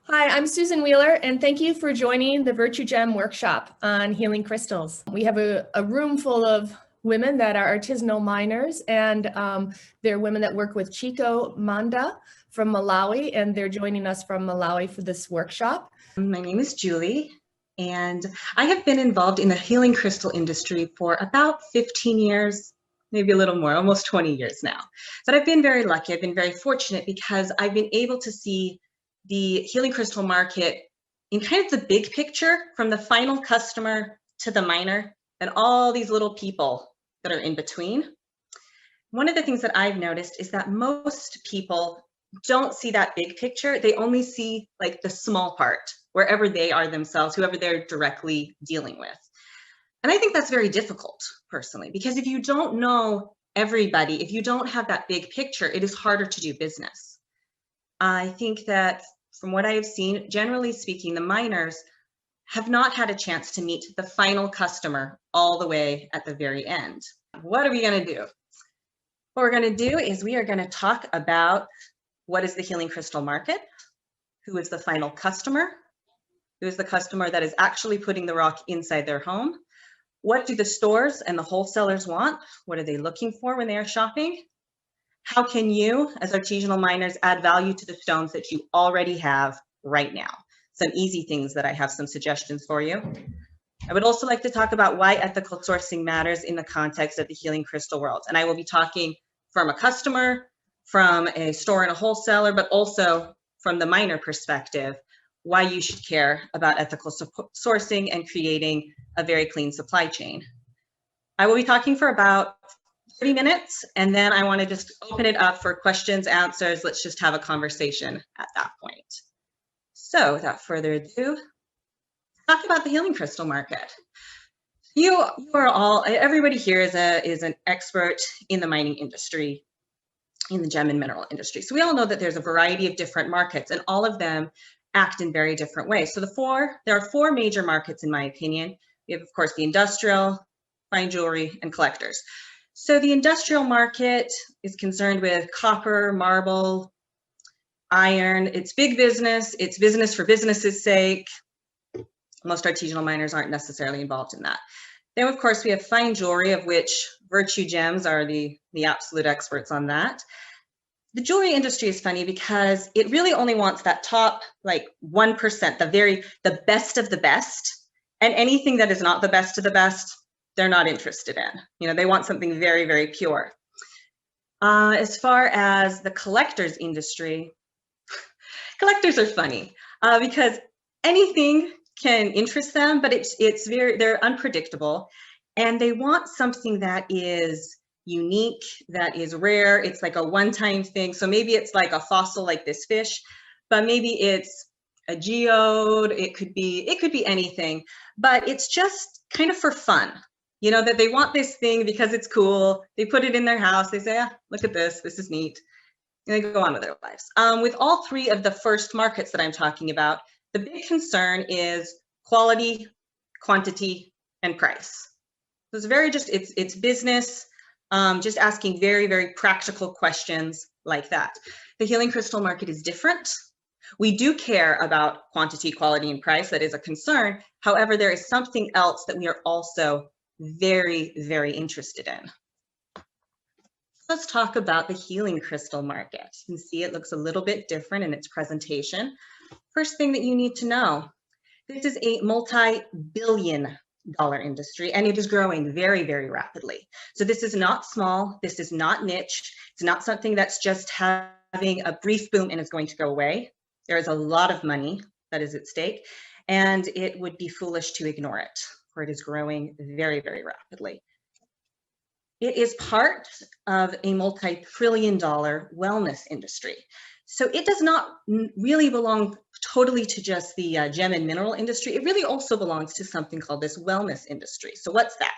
Hi, I'm Susan Wheeler, and thank you for joining the Virtue Gem workshop on healing crystals. We have a room full of women that are artisanal miners, and they're women that work with Chico Manda from Malawi, and they're joining us from Malawi for this workshop. My name is Julie, and I have been involved in the healing crystal industry for about 15 years, maybe a little more, almost 20 years now. But I've been very lucky. I've been very fortunate because I've been able to see the healing crystal market in kind of the big picture, from the final customer to the miner and all these little people that are in between. One of the things that I've noticed is that most people don't see that big picture. They only see like the small part, wherever they are themselves, whoever they're directly dealing with. And I think that's very difficult personally, because if you don't know everybody, if you don't have that big picture, it is harder to do business. I think that from what I have seen, generally speaking, the miners have not had a chance to meet the final customer all the way at the very end. What are we going to do? What we're going to do is we are going to talk about what is the healing crystal market, who is the final customer, who is the customer that is actually putting the rock inside their home, what do the stores and the wholesalers want, what are they looking for when they are shopping, how can you as artisanal miners add value to the stones that you already have right now. Some easy things that I have some suggestions for you. I would also like to talk about why ethical sourcing matters in the context of the healing crystal world. And I will be talking from a customer, from a store and a wholesaler, but also from the miner perspective, why you should care about ethical sourcing and creating a very clean supply chain. I will be talking for about 30 minutes, and then I want to just open it up for questions, answers. Let's just have a conversation at that point. So without further ado, talk about the healing crystal market. You are all, everybody here is an expert in the mining industry, in the gem and mineral industry. So we all know that there's a variety of different markets, and all of them act in very different ways. So there are four major markets, in my opinion. We have, of course, the industrial, fine jewelry, and collectors. So the industrial market is concerned with copper, marble, iron. It's big business. It's business for business's sake. Most artisanal miners aren't necessarily involved in that. Then, of course, we have fine jewelry, of which Virtue Gems are the absolute experts on that. The jewelry industry is funny because it really only wants that top, like 1%, the best of the best. And anything that is not the best of the best, they're not interested in. You know, they want something very, very pure. As far as the collectors industry, collectors are funny because anything can interest them, but they're unpredictable, and they want something that is unique, that is rare. It's like a one-time thing. So maybe it's like a fossil like this fish, but maybe it's a geode. It could be anything, but it's just kind of for fun. You know, that they want this thing because it's cool. They put it in their house. They say, look at this. This is neat. And they go on with their lives. With all three of the first markets that I'm talking about, the big concern is quality, quantity, and price. So it's business, just asking very, very practical questions like that. The healing crystal market is different. We do care about quantity, quality, and price. That is a concern. However, there is something else that we are also very, very interested in. Let's talk about the healing crystal market. You can see it looks a little bit different in its presentation. First thing that you need to know, this is a multi-billion-dollar industry, and it is growing very, very rapidly. So this is not small. This is not niche. It's not something that's just having a brief boom and is going to go away. There is a lot of money that is at stake, and it would be foolish to ignore it, for it is growing very, very rapidly. It is part of a multi-trillion-dollar wellness industry. So it does not really belong totally to just the gem and mineral industry. It really also belongs to something called this wellness industry. So what's that?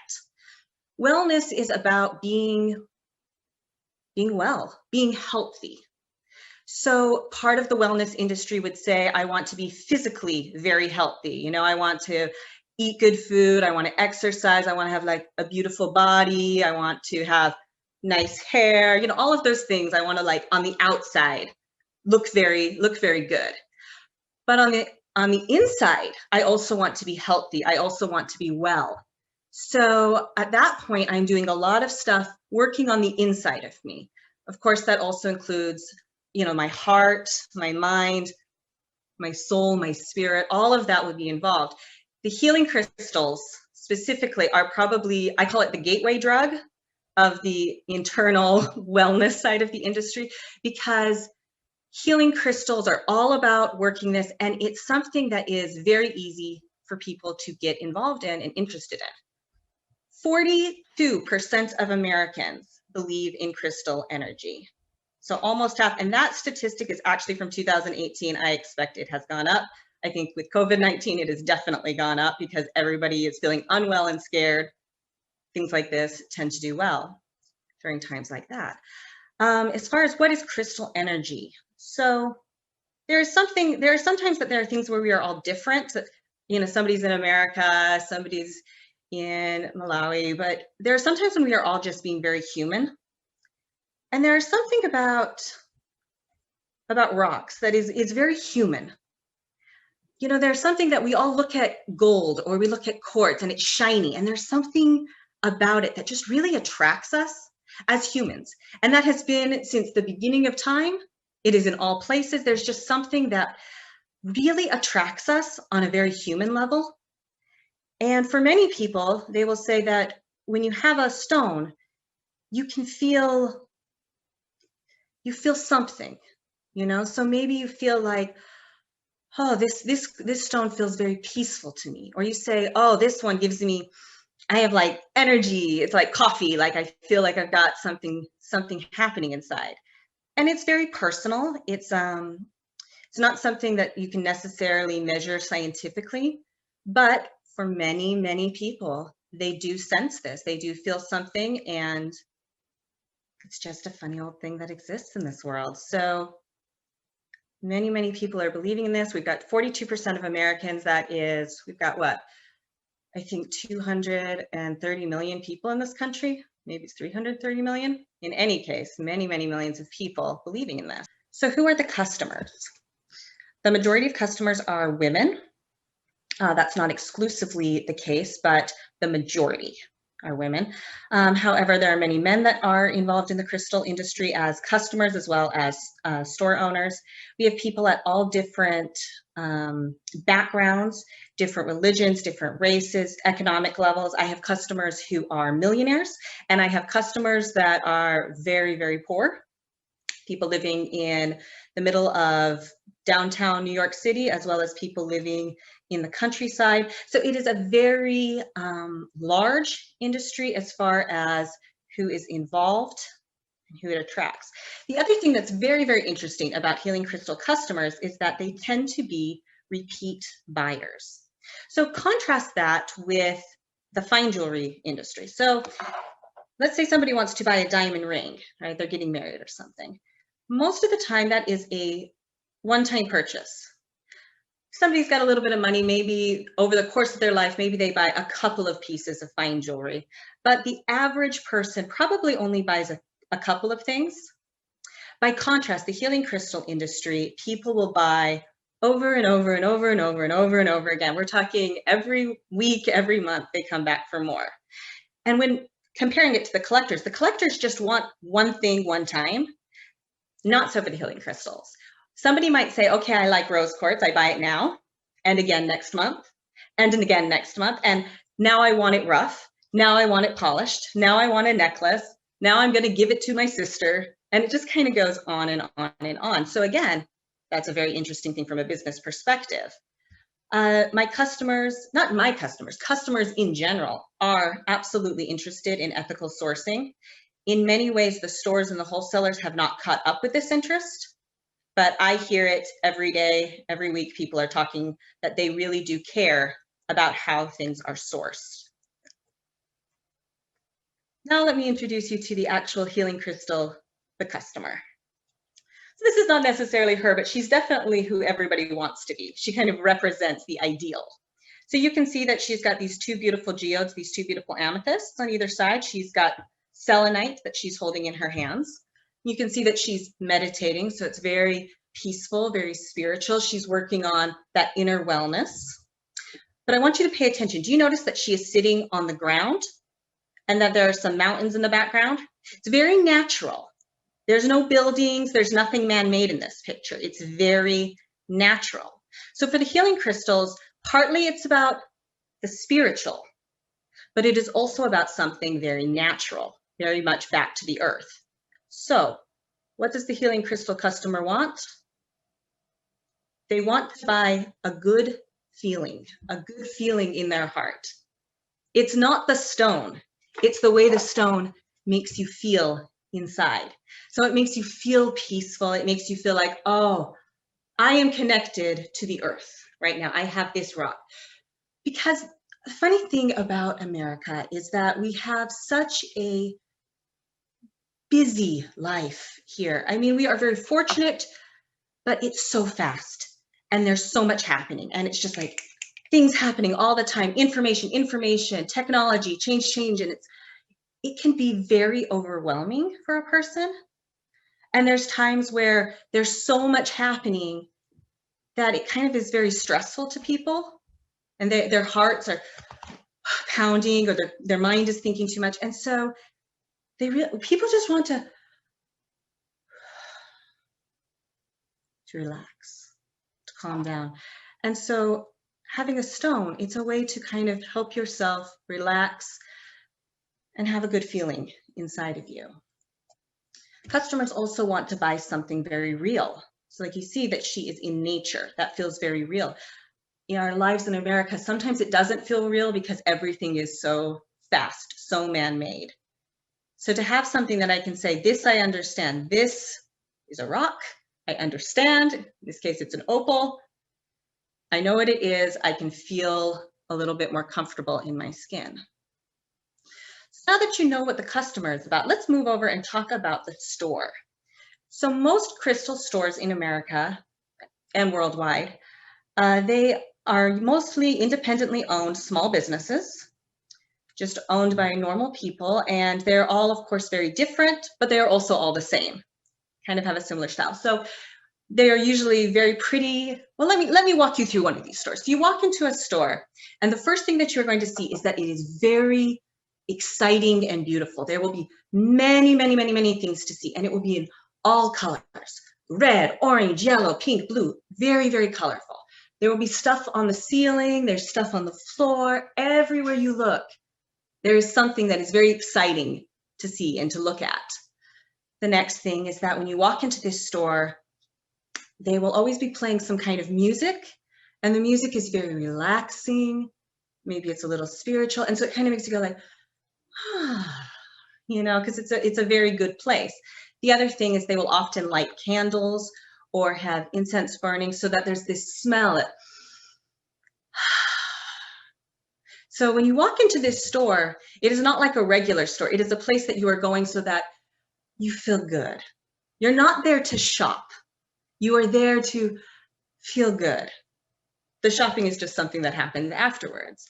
Wellness is about being well, being healthy. So part of the wellness industry would say, I want to be physically very healthy. You know, I want to eat good food. I want to exercise. I want to have like a beautiful body. I want to have nice hair, you know, all of those things. I want to, like, on the outside look very good. But on the inside, I also want to be healthy. I also want to be well. So at that point, I'm doing a lot of stuff working on the inside of me. Of course, that also includes, my heart, my mind, my soul, my spirit, all of that would be involved. The healing crystals specifically are probably, I call it the gateway drug of the internal wellness side of the industry, because healing crystals are all about working this, and it's something that is very easy for people to get involved in and interested in. 42% of Americans believe in crystal energy. So almost half, and that statistic is actually from 2018. I expect it has gone up. I think with COVID-19, it has definitely gone up because everybody is feeling unwell and scared. Things like this tend to do well during times like that. As far as what is crystal energy, so there are sometimes that there are things where we are all different. Somebody's in America, somebody's in Malawi, but there are sometimes when we are all just being very human. And there's something about rocks that is very human. There's something that we all look at gold or we look at quartz and it's shiny, and there's something about it that just really attracts us as humans. And that has been since the beginning of time. It is in all places. There's just something that really attracts us on a very human level. And for many people, they will say that when you have a stone, you feel something, so maybe you feel like, oh, this stone feels very peaceful to me. Or you say, oh, this one gives me, I have like energy. It's like coffee. Like I feel like I've got something happening inside. And it's very personal. It's not something that you can necessarily measure scientifically, but for many, many people, they do sense this. They do feel something, and it's just a funny old thing that exists in this world. So many, many people are believing in this. We've got 42% of Americans. We've got what? I think 230 million people in this country. Maybe it's 330 million. In any case, many, many millions of people believing in this. So who are the customers? The majority of customers are women. That's not exclusively the case, but the majority are women. However, there are many men that are involved in the crystal industry as customers as well as store owners. We have people at all different backgrounds, different religions, different races, economic levels. I have customers who are millionaires, and I have customers that are very, very poor. People living in the middle of downtown New York City, as well as people living in the countryside. So it is a very large industry as far as who is involved and who it attracts. The other thing that's very, very interesting about healing crystal customers is that they tend to be repeat buyers. So contrast that with the fine jewelry industry. So let's say somebody wants to buy a diamond ring, right? They're getting married or something. Most of the time that is a one-time purchase. Somebody's got a little bit of money, maybe over the course of their life, maybe they buy a couple of pieces of fine jewelry, but the average person probably only buys a couple of things. By contrast, the healing crystal industry, people will buy over and over and over and over and over and over again. We're talking every week, every month, they come back for more. And when comparing it to the collectors just want one thing one time. Not so for the healing crystals. Somebody might say, okay, I like rose quartz. I buy it now and again next month and again next month. And now I want it rough. Now I want it polished. Now I want a necklace. Now I'm going to give it to my sister. And it just kind of goes on and on and on. So again, that's a very interesting thing from a business perspective. My customers, not my customers, customers in general are absolutely interested in ethical sourcing. In many ways, the stores and the wholesalers have not caught up with this interest, but I hear it every day, every week. People are talking that they really do care about how things are sourced. Now let me introduce you to the actual healing crystal, the customer. So this is not necessarily her, but she's definitely who everybody wants to be. She kind of represents the ideal. So you can see that she's got these two beautiful geodes, these two beautiful amethysts on either side. She's got selenite that she's holding in her hands. You can see that she's meditating, so it's very peaceful, very spiritual. She's working on that inner wellness. But I want you to pay attention. Do you notice that she is sitting on the ground and that there are some mountains in the background? It's very natural. There's no buildings, there's nothing man-made in this picture. It's very natural. So for the healing crystals, partly it's about the spiritual, but it is also about something very natural, very much back to the earth. So what does the healing crystal customer want? They want to buy a good feeling in their heart. It's not the stone, it's the way the stone makes you feel inside. So it makes you feel peaceful. It makes you feel like, oh, I am connected to the earth right now. I have this rock. Because the funny thing about America is that we have such a busy life here. I mean, we are very fortunate, but it's so fast and there's so much happening. And it's just like things happening all the time, information, technology, change. And it can be very overwhelming for a person. And there's times where there's so much happening that it kind of is very stressful to people, and their hearts are pounding, or their mind is thinking too much. And so people just want to relax, to calm down. And so having a stone, it's a way to kind of help yourself relax and have a good feeling inside of you. Customers also want to buy something very real. So like you see that she is in nature, that feels very real. In our lives in America, sometimes it doesn't feel real because everything is so fast, so man-made. So to have something that I can say, this I understand, this is a rock, I understand, in this case it's an opal, I know what it is, I can feel a little bit more comfortable in my skin. So now that you know what the customer is about, let's move over and talk about the store. So most crystal stores in America and worldwide, they are mostly independently owned small businesses, just owned by normal people, and they're all, of course, very different, but they are also all the same, kind of have a similar style. So they are usually very pretty. Well, let me walk you through one of these stores. So you walk into a store, and the first thing that you're going to see is that it is very exciting and beautiful. There will be many things to see, and it will be in all colors: red, orange, yellow, pink, blue, very, very colorful. There will be stuff on the ceiling, there's stuff on the floor, everywhere you look. There is something that is very exciting to see and to look at. The next thing is that when you walk into this store, they will always be playing some kind of music, and the music is very relaxing. Maybe it's a little spiritual, and so it kind of makes you go like, ah, you know, because it's a very good place. The other thing is they will often light candles or have incense burning so that there's this smell. So when you walk into this store, it is not like a regular store. It is a place that you are going so that you feel good. You're not there to shop. You are there to feel good. The shopping is just something that happens afterwards.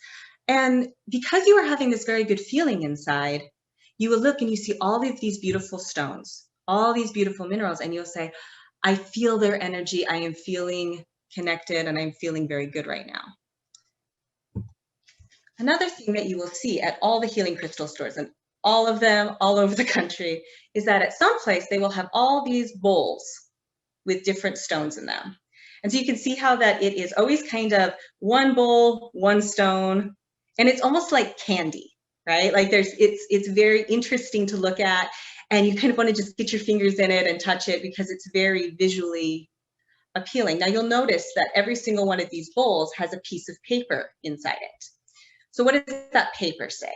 And because you are having this very good feeling inside, you will look and you see all of these beautiful stones, all these beautiful minerals, and you'll say, I feel their energy. I am feeling connected and I'm feeling very good right now. Another thing that you will see at all the healing crystal stores, and all of them all over the country, is that at some place they will have all these bowls with different stones in them. And so you can see how that it is always kind of one bowl, one stone, and it's almost like candy, right? Like it's very interesting to look at, and you kind of want to just get your fingers in it and touch it because it's very visually appealing. Now you'll notice that every single one of these bowls has a piece of paper inside it. So what does that paper say?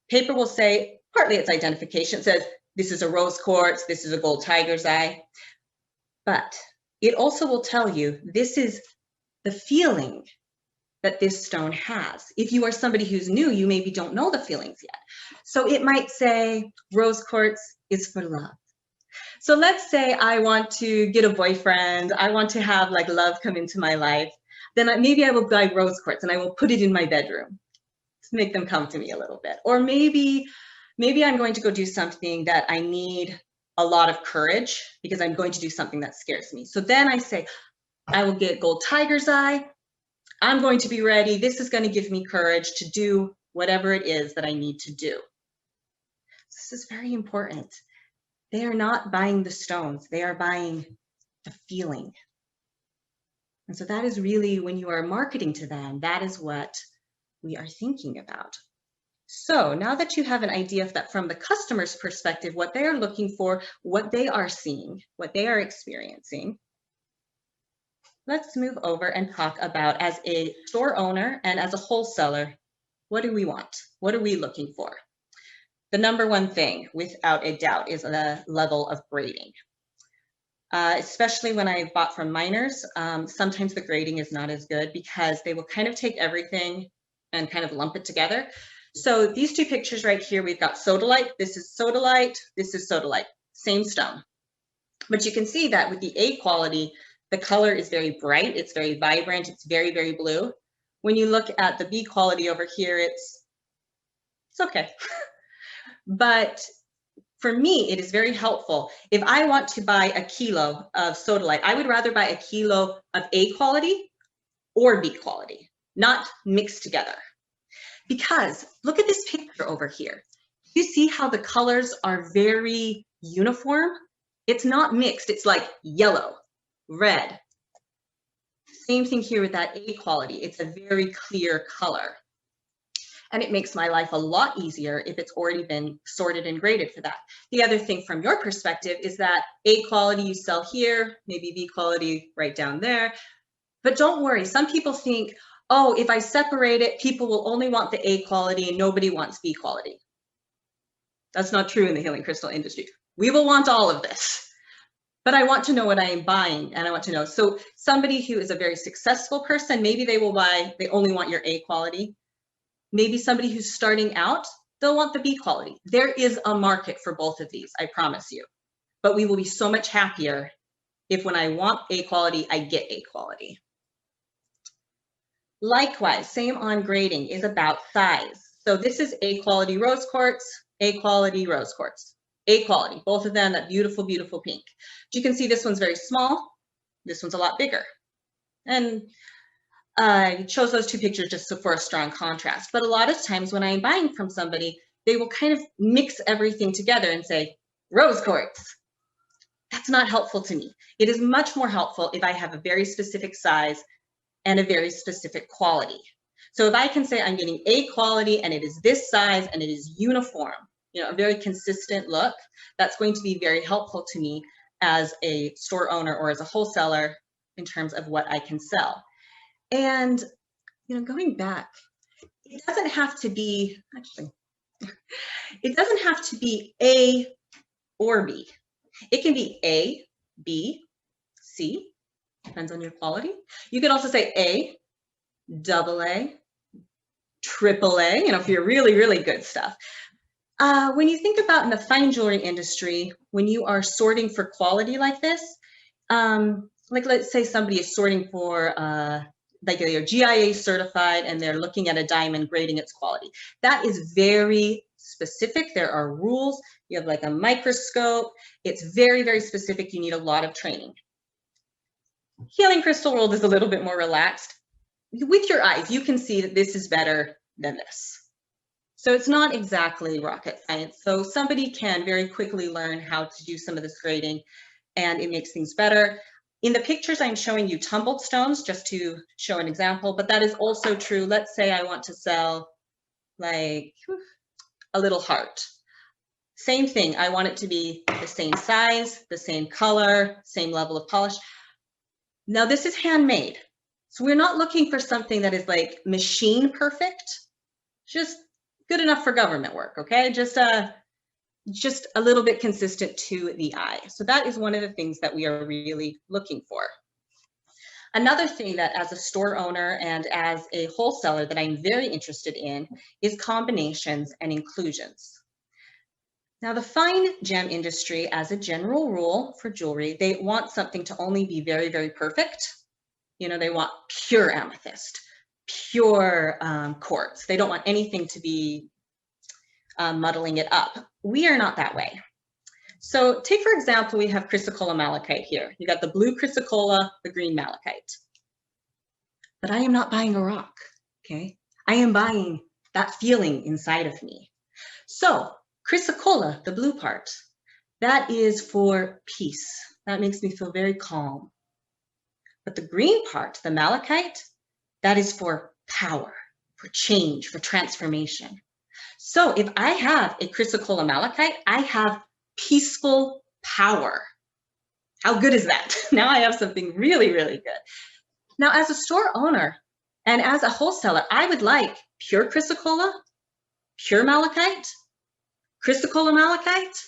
Paper will say, partly it's identification. It says, this is a rose quartz, this is a gold tiger's eye. But it also will tell you, this is the feeling that this stone has. If you are somebody who's new, you maybe don't know the feelings yet. So it might say, rose quartz is for love. So let's say I want to get a boyfriend, I want to have like love come into my life, then maybe I will buy rose quartz and I will put it in my bedroom to make them come to me a little bit. Or maybe I'm going to go do something that I need a lot of courage because I'm going to do something that scares me. So then I say, I will get gold tiger's eye. I'm going to be ready. This is going to give me courage to do whatever it is that I need to do. This is very important. They are not buying the stones. They are buying the feeling. And so that is really, when you are marketing to them, that is what we are thinking about. So now that you have an idea of that from the customer's perspective, what they are looking for, what they are seeing, what they are experiencing, let's move over and talk about, as a store owner and as a wholesaler, what do we want? What are we looking for? The number one thing, without a doubt, is the level of grading. Especially when I bought from miners, sometimes the grading is not as good because they will kind of take everything and kind of lump it together. So these two pictures right here, we've got sodalite. This is sodalite. This is sodalite. Same stone. But you can see that with the A quality, the color is very bright. It's very vibrant. It's very, very blue. When you look at the B quality over here, it's okay. But for me, it is very helpful. If I want to buy a kilo of sodalite, I would rather buy a kilo of A quality or B quality, not mixed together. Because look at this picture over here. You see how the colors are very uniform? It's not mixed. It's like yellow, red. Same thing here with that A quality. It's a very clear color. And it makes my life a lot easier if it's already been sorted and graded for that. The other thing from your perspective is that A quality you sell here, maybe B quality right down there. But don't worry, some people think, oh, if I separate it, people will only want the A quality and nobody wants B quality. That's not true in the healing crystal industry. We will want all of this. But I want to know what I am buying, and I want to know. So somebody who is a very successful person, maybe they will buy, they only want your A quality. Maybe somebody who's starting out, they'll want the B quality. There is a market for both of these, I promise you. But we will be so much happier if when I want A quality, I get A quality. Likewise, same on grading, is about size. So this is A quality rose quartz, A quality rose quartz. A quality, both of them, that beautiful, beautiful pink. You can see this one's very small, this one's a lot bigger. And I chose those two pictures just for a strong contrast. But a lot of times when I'm buying from somebody, they will kind of mix everything together and say, rose quartz. That's not helpful to me. It is much more helpful if I have a very specific size and a very specific quality. So if I can say I'm getting A quality and it is this size and it is uniform, you know, a very consistent look, that's going to be very helpful to me as a store owner or as a wholesaler in terms of what I can sell. And, you know, going back, it doesn't have to be, actually, it doesn't have to be A or B. It can be A, B, C, depends on your quality. You could also say A, double A, triple A, you know, for your really, really good stuff. When you think about in the fine jewelry industry, when you are sorting for quality like this, like let's say somebody is sorting for, like they're GIA certified and they're looking at a diamond grading its quality. That is very specific. There are rules. You have like a microscope. It's very, very specific. You need a lot of training. Healing crystal world is a little bit more relaxed. With your eyes, you can see that this is better than this. So it's not exactly rocket science. So somebody can very quickly learn how to do some of this grading and it makes things better. In the pictures, I'm showing you tumbled stones just to show an example, but that is also true. Let's say I want to sell like a little heart. Same thing, I want it to be the same size, the same color, same level of polish. Now this is handmade. So we're not looking for something that is like machine perfect, just good enough for government work, okay? Just a little bit consistent to the eye. So that is one of the things that we are really looking for. Another thing that as a store owner and as a wholesaler that I'm very interested in is combinations and inclusions. Now the fine gem industry, as a general rule for jewelry, they want something to only be very, very perfect. You know, they want pure amethyst, pure quartz. They don't want anything to be muddling it up. We are not that way. So take, for example, we have chrysocolla malachite here. You got the blue chrysocolla, the green malachite. But I am not buying a rock, okay? I am buying that feeling inside of me. So chrysocolla, the blue part, that is for peace. That makes me feel very calm. But the green part, the malachite, that is for power, for change, for transformation. So if I have a chrysocolla malachite, I have peaceful power. How good is that? Now I have something really, really good. Now, as a store owner and as a wholesaler, I would like pure chrysocolla, pure malachite, chrysocolla malachite,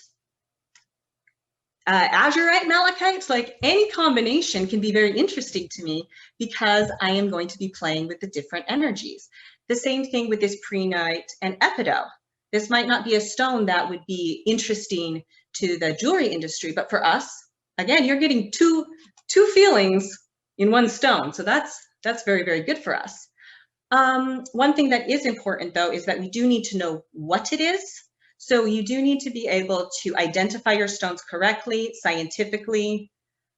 azurite malachite. Like any combination can be very interesting to me because I am going to be playing with the different energies. The same thing with this prehnite and epidote. This might not be a stone that would be interesting to the jewelry industry, but for us, again, you're getting two feelings in one stone. So that's very, very good for us. One thing that is important though, is that we do need to know what it is. So you do need to be able to identify your stones correctly, scientifically.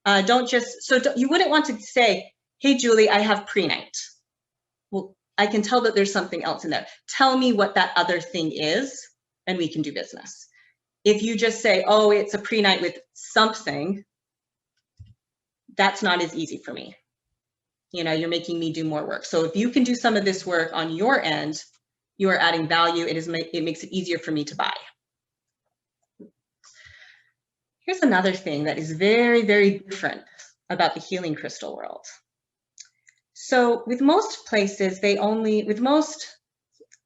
You wouldn't want to say, hey, Julie, I have prehnite. Well, I can tell that there's something else in there. Tell me what that other thing is, and we can do business. If you just say, oh, it's a prehnite with something, that's not as easy for me. You know, you're making me do more work. So if you can do some of this work on your end, you are adding value. It makes it easier for me to buy. Here's another thing that is very, very different about the healing crystal world. So with most places,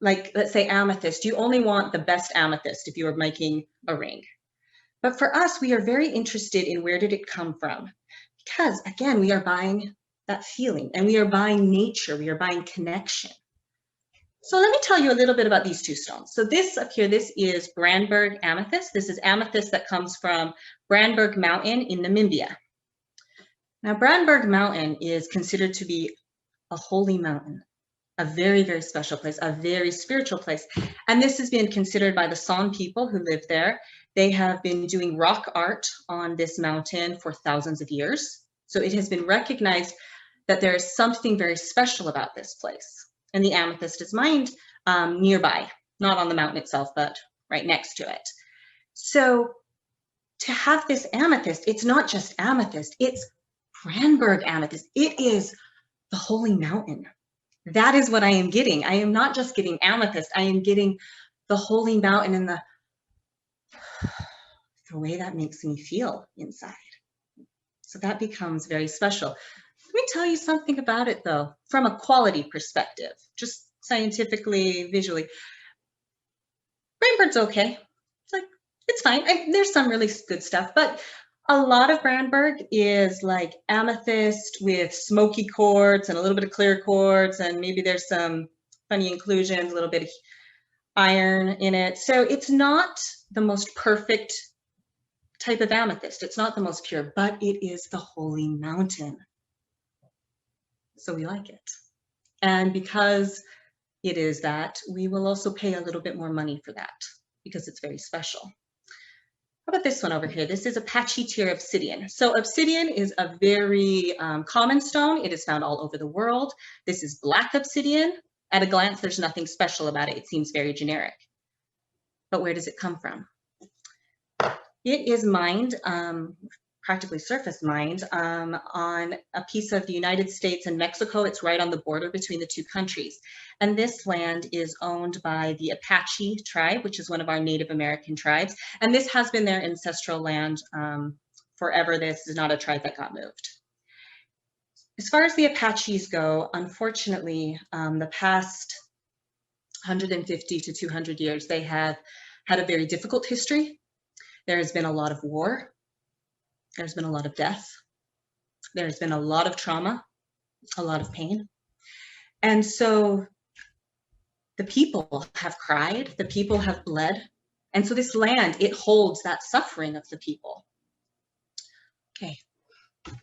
like let's say amethyst, you only want the best amethyst if you are making a ring. But for us, we are very interested in where did it come from? Because again, we are buying that feeling and we are buying nature, we are buying connection. So let me tell you a little bit about these two stones. So this up here, this is Brandberg amethyst. This is amethyst that comes from Brandberg Mountain in Namibia. Now, Brandberg Mountain is considered to be a holy mountain, a very, very special place, a very spiritual place. And this has been considered by the San people who live there. They have been doing rock art on this mountain for thousands of years. So it has been recognized that there is something very special about this place. And the amethyst is mined nearby, not on the mountain itself, but right next to it. So to have this amethyst, it's not just amethyst, it's Brandberg amethyst. It is the holy mountain. That is what I am getting. I am not just getting amethyst, I am getting the holy mountain and the way that makes me feel inside. So that becomes very special. Let me tell you something about it though, from a quality perspective, just scientifically, visually. Brandberg's okay. It's fine. There's some really good stuff, but a lot of Brandberg is like amethyst with smoky quartz and a little bit of clear quartz, and maybe there's some funny inclusions, a little bit of iron in it. So it's not the most perfect type of amethyst. It's not the most pure, but it is the holy mountain. So we like it. And because it is that, we will also pay a little bit more money for that because it's very special. How about this one over here? This is Apache tear obsidian. So obsidian is a very common stone. It is found all over the world. This is black obsidian. At a glance, there's nothing special about it. It seems very generic. But where does it come from? It is mined, practically surface mined, on a piece of the United States and Mexico. It's right on the border between the two countries. And this land is owned by the Apache tribe, which is one of our Native American tribes. And this has been their ancestral land forever. This is not a tribe that got moved. As far as the Apaches go, unfortunately, the past 150 to 200 years, they have had a very difficult history. There has been a lot of war. There's been a lot of death. There's been a lot of trauma, a lot of pain. And so the people have cried, the people have bled. And so this land, it holds that suffering of the people. Okay,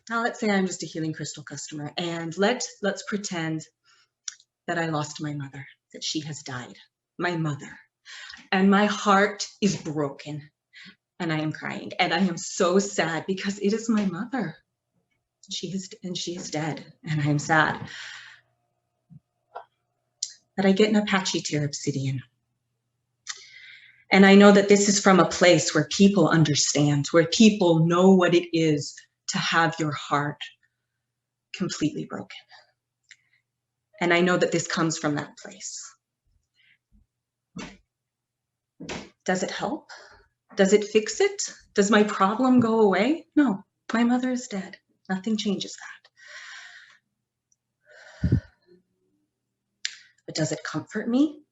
now let's say I'm just a healing crystal customer, and let's pretend that I lost my mother, that she has died, my mother. And my heart is broken. and I am crying, and I am so sad because it is my mother. She is dead, and I am sad. But I get an Apache tear obsidian. And I know that this is from a place where people understand, where people know what it is to have your heart completely broken. And I know that this comes from that place. Does it help? Does it fix it? Does my problem go away? No, my mother is dead. Nothing changes that. But does it comfort me?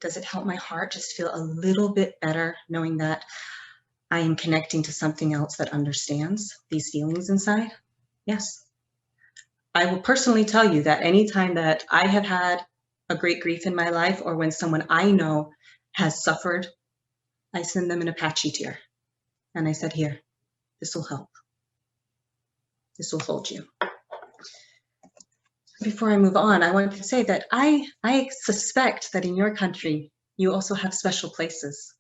Does it help my heart just feel a little bit better knowing that I am connecting to something else that understands these feelings inside? Yes. I will personally tell you that anytime that I have had a great grief in my life, or when someone I know has suffered, I send them an Apache tear. And I said, here, this will help. This will hold you. Before I move on, I want to say that I suspect that in your country, you also have special places.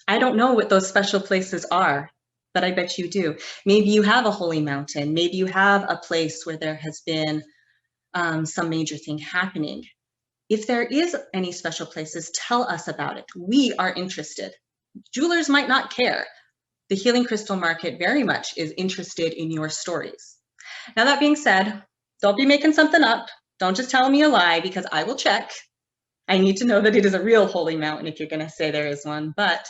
I don't know what those special places are, but I bet you do. Maybe you have a holy mountain. Maybe you have a place where there has been some major thing happening. If there is any special places, tell us about it. We are interested. Jewelers might not care. The healing crystal market very much is interested in your stories. Now, that being said, don't be making something up. Don't just tell me a lie, because I will check. I need to know that it is a real holy mountain if you're going to say there is one. But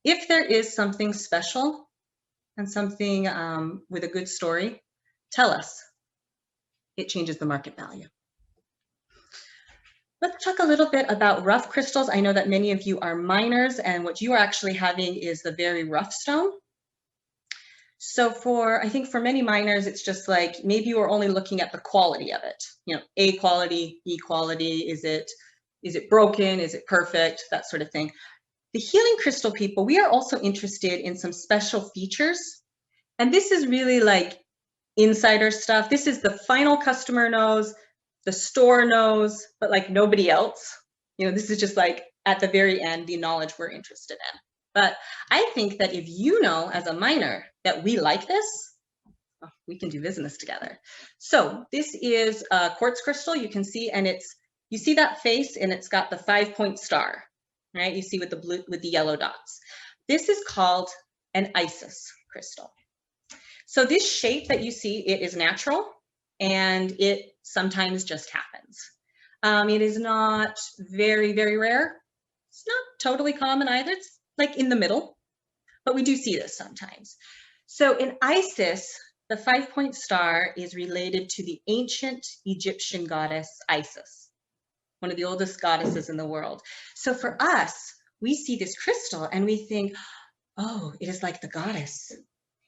if there is something special and something with a good story, tell us. It changes the market value. Let's talk a little bit about rough crystals. I know that many of you are miners, and what you are actually having is the very rough stone. So I think for many miners, it's just like, maybe you are only looking at the quality of it. You know, A quality, B quality, is it broken? Is it perfect? That sort of thing. The healing crystal people, we are also interested in some special features. And this is really like insider stuff. This is the final customer knows, the store knows, but like nobody else. You know, this is just like at the very end, the knowledge we're interested in. But I think that if you know as a miner that we like this, we can do business together. So this is a quartz crystal. You can see, and you see that face, and it's got the 5-point star, right? You see with the blue, with the yellow dots. This is called an Isis crystal. So this shape that you see, it is natural, and it sometimes just happens. It is not very, very rare. It's not totally common either. It's like in the middle, but we do see this sometimes. So in Isis, the 5-point star is related to the ancient Egyptian goddess Isis, one of the oldest goddesses in the world. So for us, we see this crystal and we think, oh, it is like the goddess.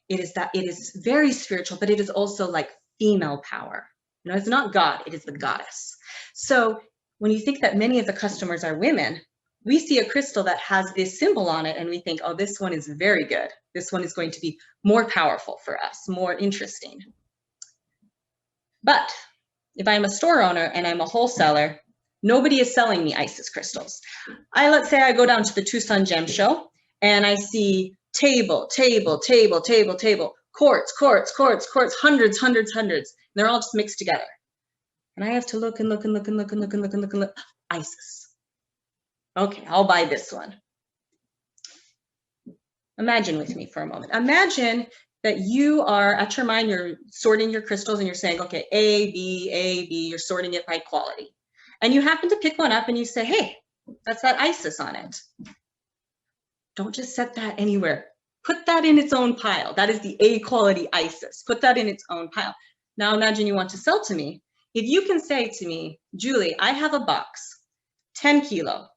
It is very spiritual, but it is also like female power. You know, it's not God, it is the goddess. So when you think that many of the customers are women, we see a crystal that has this symbol on it and we think, oh, this one is very good. This one is going to be more powerful for us, more interesting. But if I'm a store owner and I'm a wholesaler, nobody is selling me Isis crystals. Let's say I go down to the Tucson Gem Show and I see table, quartz, hundreds. They're all just mixed together. And I have to look. Isis. Okay, I'll buy this one. Imagine with me for a moment. Imagine that you are at your mine, you're sorting your crystals and you're saying, okay, A, B, you're sorting it by quality. And you happen to pick one up and you say, hey, that's that Isis on it. Don't just set that anywhere. Put that in its own pile. That is the A quality Isis. Put that in its own pile. Now imagine you want to sell to me. If you can say to me, Julie, I have a box, 10 kilo,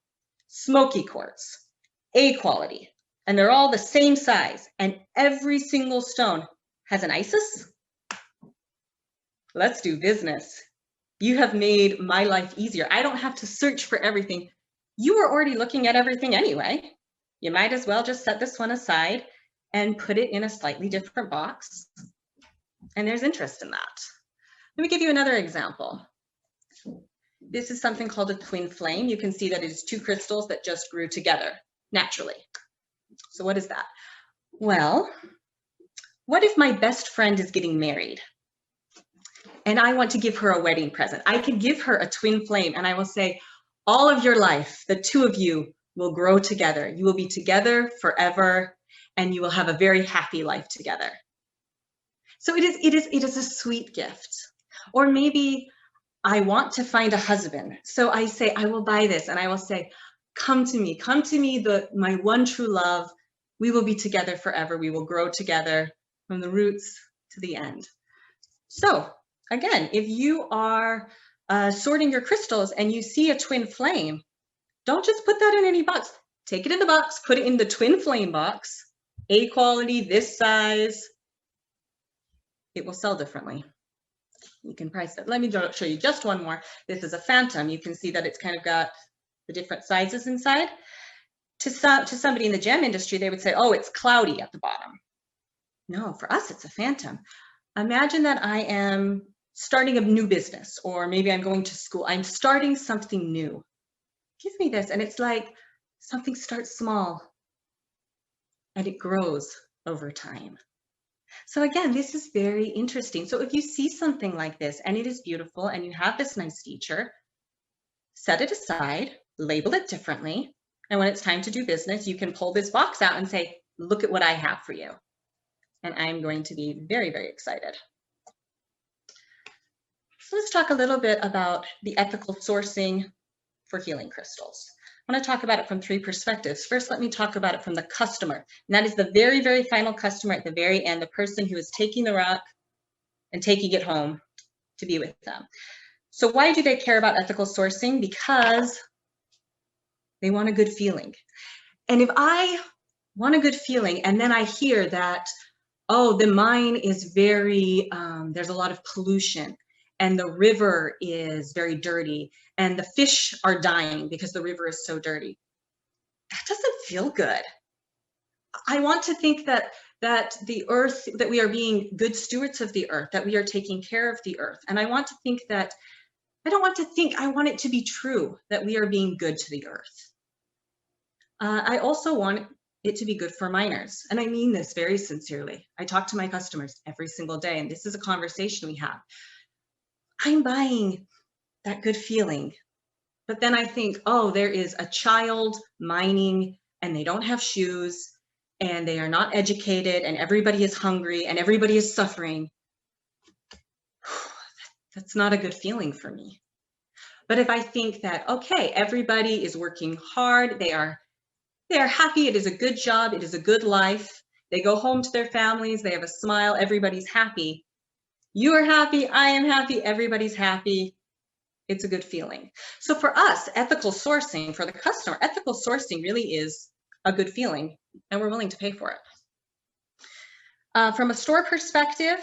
smoky quartz, A quality, and they're all the same size, and every single stone has an Isis, let's do business. You have made my life easier. I don't have to search for everything. You were already looking at everything anyway. You might as well just set this one aside and put it in a slightly different box. And there's interest in that. Let me give you another example. This is something called a twin flame. You can see that it is two crystals that just grew together naturally. So what is that? Well, what if my best friend is getting married and I want to give her a wedding present? I can give her a twin flame and I will say, all of your life, the two of you will grow together. You will be together forever and you will have a very happy life together. So it is a sweet gift. Or maybe I want to find a husband. So I say, I will buy this and I will say, come to me, my one true love. We will be together forever. We will grow together from the roots to the end. So again, if you are sorting your crystals and you see a twin flame, don't just put that in any box. Take it in the box, put it in the twin flame box, A quality, this size. It will sell differently. You can price it. Let me show you just one more. This is a phantom. You can see that it's kind of got the different sizes inside. To somebody in the gem industry, they would say, oh, it's cloudy at the bottom. No, for us, it's a phantom. Imagine that I am starting a new business, or maybe I'm going to school. I'm starting something new. Give me this. And it's like something starts small and it grows over time. So again, this is very interesting. So if you see something like this and it is beautiful and you have this nice feature, set it aside, label it differently. And when it's time to do business, you can pull this box out and say, look at what I have for you. And I'm going to be very, very excited. So let's talk a little bit about the ethical sourcing for healing crystals. I want to talk about it from three perspectives. First, let me talk about it from the customer. And that is the very, very final customer at the very end, the person who is taking the rock and taking it home to be with them. So why do they care about ethical sourcing? Because they want a good feeling. And if I want a good feeling and then I hear that, oh, the mine is very, there's a lot of pollution and the river is very dirty and the fish are dying because the river is so dirty, that doesn't feel good. I want to think that the earth, that we are being good stewards of the earth, that we are taking care of the earth. And I want to think that, I don't want to think, I want it to be true that we are being good to the earth. I also want it to be good for miners. And I mean this very sincerely. I talk to my customers every single day, and this is a conversation we have. I'm buying that good feeling, but then I think, oh, there is a child mining and they don't have shoes and they are not educated and everybody is hungry and everybody is suffering. That's not a good feeling for me. But if I think that, okay, everybody is working hard, they are happy, it is a good job, it is a good life, they go home to their families, they have a smile, everybody's happy. You are happy, I am happy, everybody's happy. It's a good feeling. So for us, ethical sourcing, for the customer, ethical sourcing really is a good feeling, and we're willing to pay for it. From a store perspective,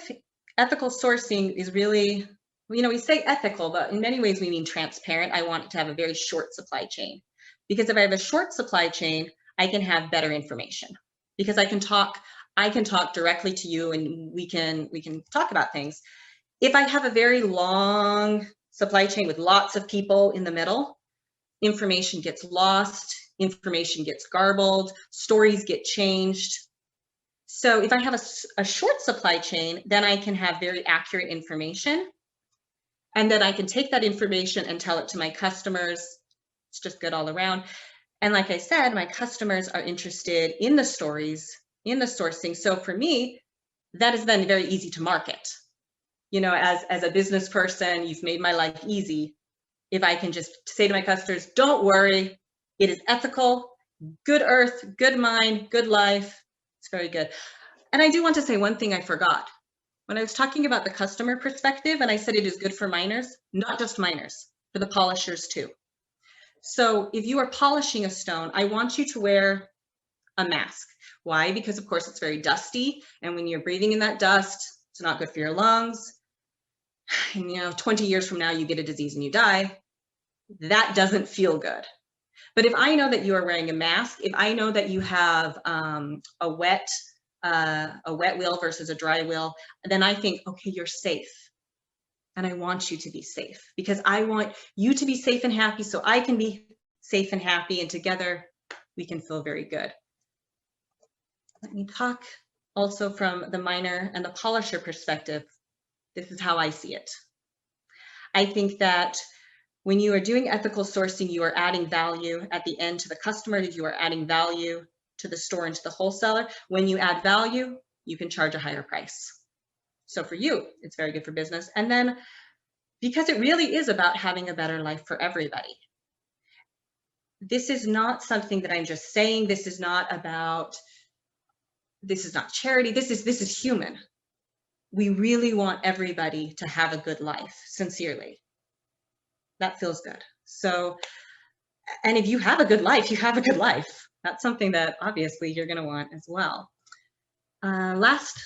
ethical sourcing is really, we say ethical, but in many ways we mean transparent. I want it to have a very short supply chain, because if I have a short supply chain, I can have better information, because I can talk directly to you and we can talk about things. If I have a very long supply chain with lots of people in the middle, information gets lost, information gets garbled, stories get changed. So if I have a short supply chain, then I can have very accurate information, and then I can take that information and tell it to my customers. It's just good all around. And like I said, my customers are interested in the stories, in the sourcing. So for me, that is then very easy to market. As a business person, you've made my life easy. If I can just say to my customers, don't worry, it is ethical, good earth, good mind, good life. It's very good. And I do want to say one thing I forgot. When I was talking about the customer perspective, and I said it is good for miners, not just miners, for the polishers too. So if you are polishing a stone, I want you to wear a mask. Why? Because of course it's very dusty, and when you're breathing in that dust, it's not good for your lungs. And 20 years from now, you get a disease and you die. That doesn't feel good. But if I know that you are wearing a mask, if I know that you have a wet wheel versus a dry wheel, then I think, okay, you're safe. And I want you to be safe, because I want you to be safe and happy so I can be safe and happy, and together we can feel very good. let me talk also from the miner and the polisher perspective. This is how I see it. I think that when you are doing ethical sourcing, you are adding value at the end to the customer, you are adding value to the store and to the wholesaler. When you add value, you can charge a higher price. So for you, it's very good for business. And then because it really is about having a better life for everybody. This is not something that I'm just saying. This is not charity. This is human. We really want everybody to have a good life, sincerely. That feels good. So, and if you have a good life, you have a good life. That's something that obviously you're going to want as well. Last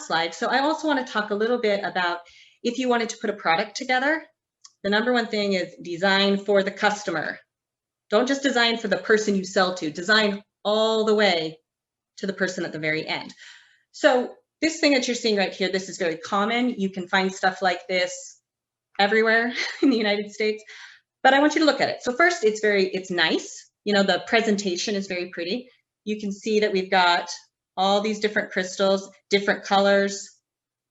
slide. So I also want to talk a little bit about if you wanted to put a product together, the number one thing is design for the customer. Don't just design for the person you sell to, design all the way to the person at the very end. So this thing that you're seeing right here, this is very common. You can find stuff like this everywhere in the United States, but I want you to look at it. So first, it's nice. You know, the presentation is very pretty. You can see that we've got all these different crystals, different colors.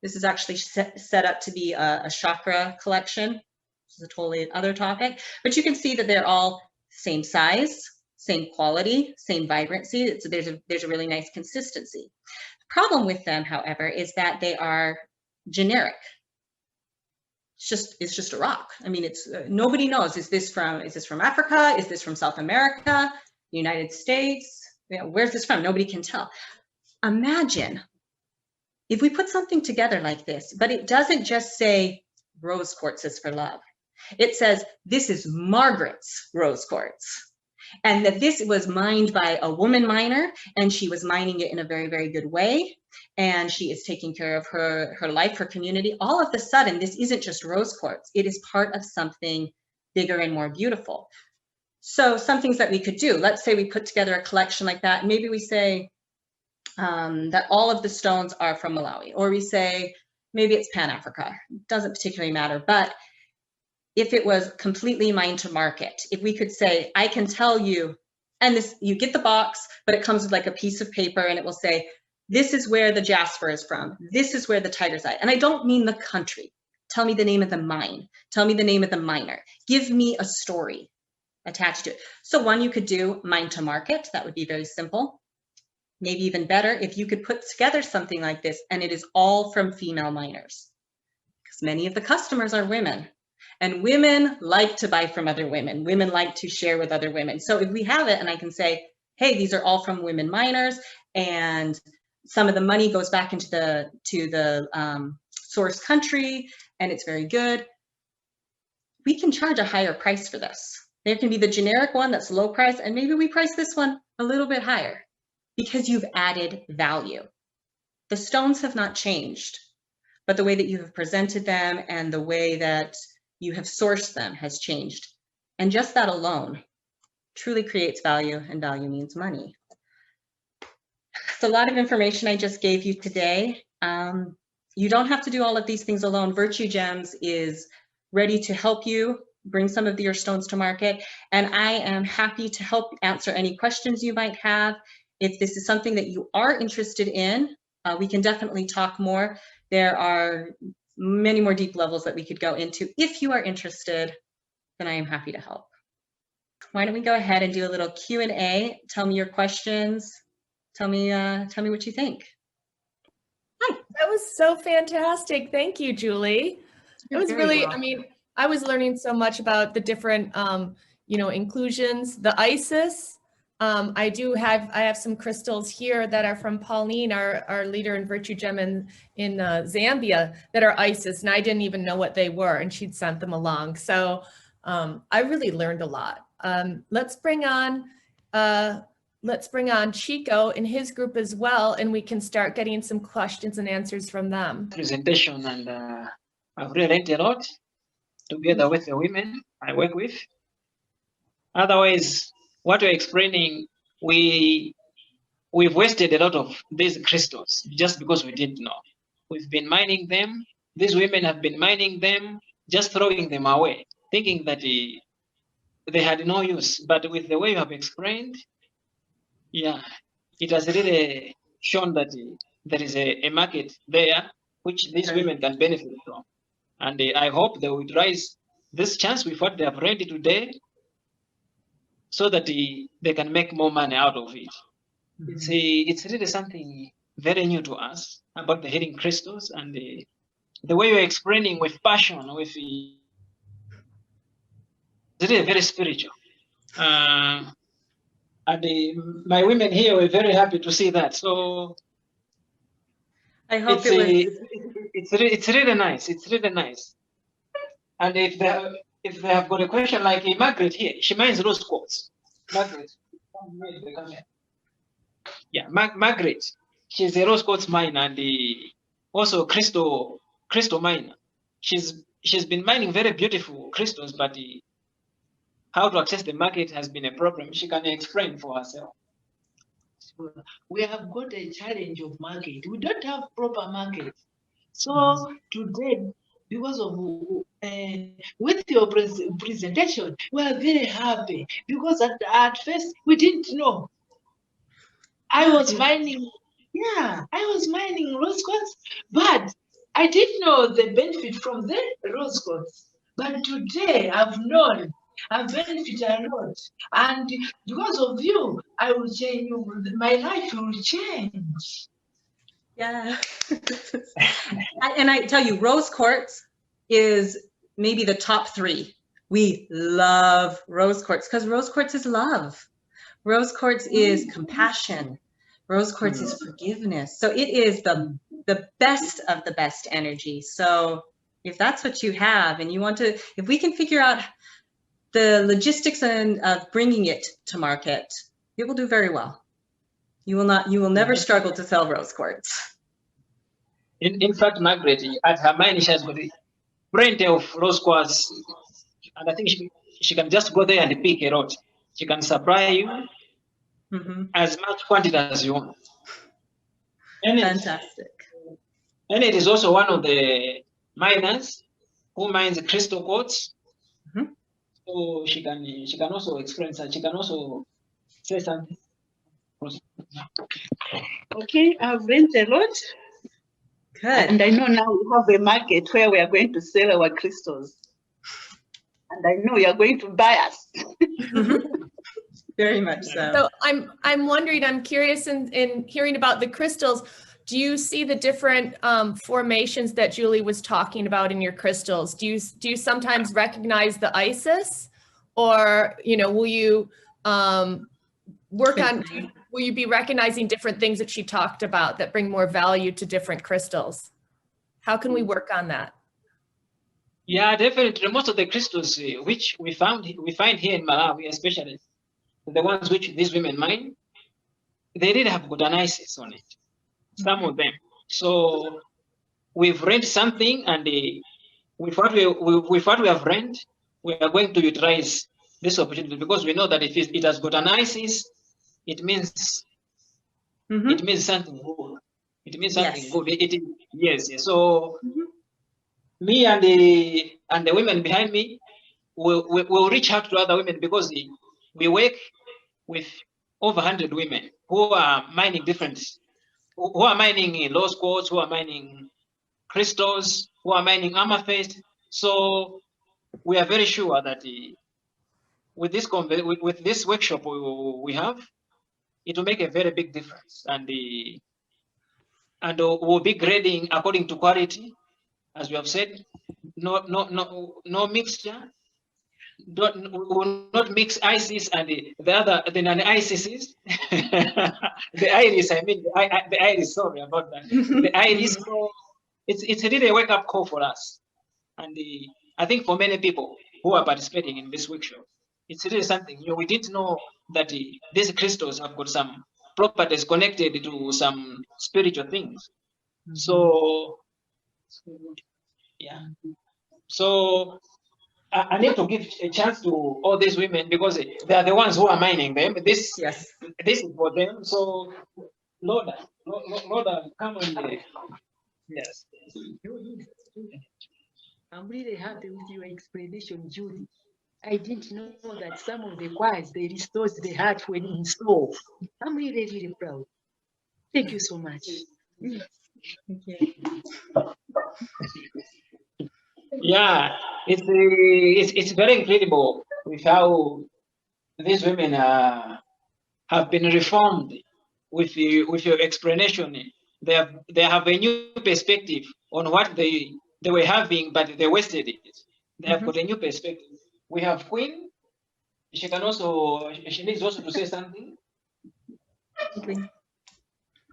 This is actually set up to be a chakra collection, which is a totally other topic, but you can see that they're all same size, same quality, same vibrancy. So there's a really nice consistency. The problem with them, however, is that they are generic. It's just a rock. I mean, it's nobody knows. Is this from Africa? Is this from South America, United States? You know, where's this from? Nobody can tell. Imagine if we put something together like this, but it doesn't just say rose quartz is for love. It says this is Margaret's rose quartz, and that this was mined by a woman miner, and she was mining it in a very, very good way, and she is taking care of her life, her community. All of a sudden, this isn't just rose quartz. It is part of something bigger and more beautiful. So some things that we could do, let's say we put together a collection like that. Maybe we say that all of the stones are from Malawi, or we say maybe it's Pan-Africa. It doesn't particularly matter, but if it was completely mined to market, if we could say, I can tell you, and this, you get the box, but it comes with like a piece of paper and it will say, this is where the jasper is from. This is where the tigersite. And I don't mean the country. Tell me the name of the mine. Tell me the name of the miner. Give me a story attached to it. So one, you could do mine to market. That would be very simple. Maybe even better if you could put together something like this and it is all from female miners, because many of the customers are women. And women like to buy from other women. Women like to share with other women. So if we have it and I can say, hey, these are all from women miners, and some of the money goes back into the source country, and it's very good, we can charge a higher price for this. There can be the generic one that's low price, and maybe we price this one a little bit higher because you've added value. The stones have not changed, but the way that you have presented them and the way that you have sourced them has changed. And just that alone truly creates value, and value means money. So a lot of information I just gave you today. You don't have to do all of these things alone. Virtue Gems is ready to help you bring some of your stones to market. And I am happy to help answer any questions you might have. If this is something that you are interested in, we can definitely talk more. There are many more deep levels that we could go into. If you are interested, then I am happy to help. Why don't we go ahead and do a little Q&A? Tell me your questions. Tell me what you think. Hi. That was so fantastic. Thank you, Julie. It was really, I mean, I was learning so much about the different, inclusions, the Isis. I have some crystals here that are from Pauline, our leader in Virtue Gem in Zambia, that are Isis, and I didn't even know what they were, and she'd sent them along. So I really learned a lot. Let's bring on Chico and his group as well, and we can start getting some questions and answers from them. Presentation, and I've really learned a lot together with the women I work with. Otherwise, what you're explaining, we've wasted a lot of these crystals just because we didn't know. We've been mining them. These women have been mining them, just throwing them away, thinking that they had no use. But with the way you have explained, yeah, it has really shown that there is a market there which these women can benefit from. And I hope they will rise this chance with what they have read today so that they can make more money out of it. It's really something very new to us about the healing crystals, and the way you're explaining with passion, with it's really very spiritual. And my women here were very happy to see that. So I hope it's really nice. It's really nice. And if they have got a question like Margaret here, she mines rose quartz. Margaret, yeah, Margaret, she's a rose quartz miner and also crystal miner. She's been mining very beautiful crystals, but how to access the market has been a problem. She can explain for herself. We have got a challenge of market. We don't have proper market. So today, because of with your presentation, we are very happy because at first we didn't know. I was mining rose quartz, but I didn't know the benefit from the rose quartz. But today I've known I've benefited a lot. And because of you, I will change, my life will change. Yeah. And I tell you, rose quartz is maybe the top 3. We love rose quartz because rose quartz is love. Rose quartz is compassion. Rose quartz is forgiveness. So it is the best of the best energy. So if that's what you have and you want to, if we can figure out the logistics of bringing it to market, it will do very well. You will never struggle to sell rose quartz. In fact, Margaret, at her mine, she has got plenty of rose quartz, and I think she can just go there and pick a lot. She can supply you as much quantity as you want. And fantastic. And it is also one of the miners who mines crystal quartz. So she can also explain that. She can also say something. Okay, I've learned a lot. Good. And I know now we have a market where we are going to sell our crystals. And I know you are going to buy us. Very much so. So I'm wondering, I'm curious in hearing about the crystals. Do you see the different formations that Julie was talking about in your crystals? Do you sometimes recognize the Isis, or will you work on? Will you be recognizing different things that she talked about that bring more value to different crystals? How can we work on that? Yeah, definitely. Most of the crystals which we find here in Malawi, especially the ones which these women mine, they did have got an Isis on it. Some of them. So we've read something, and with what we have read, we are going to utilize this opportunity because we know that if it has got an Isis, it means it means something good. It means something good. Yes. So me and the women behind me will reach out to other women because we work with over 100 women who are mining who are mining rose quartz, who are mining crystals, who are mining amethyst. So we are very sure that with this workshop we have, it will make a very big difference, and we'll be grading according to quality, as we have said. No mixture. We will not mix Isis and the non-Isis. The Iris, I mean, the Iris, sorry about that. The Iris, it's really a wake-up call for us. And I think for many people who are participating in this workshop, it's really something. We didn't know that these crystals have got some properties connected to some spiritual things. So, yeah. So I need to give a chance to all these women because they are the ones who are mining them. This is for them. So, Lord, come on. Yes. I'm really happy with your explanation, Julie. I didn't know that some of the choirs, they restored the heart when in store. I'm really, really proud. Thank you so much. Thank you. Yeah, it's very incredible with how these women have been reformed with your explanation. They have a new perspective on what they were having, but they wasted it. They have got a new perspective. We have Queen. She needs also to say something.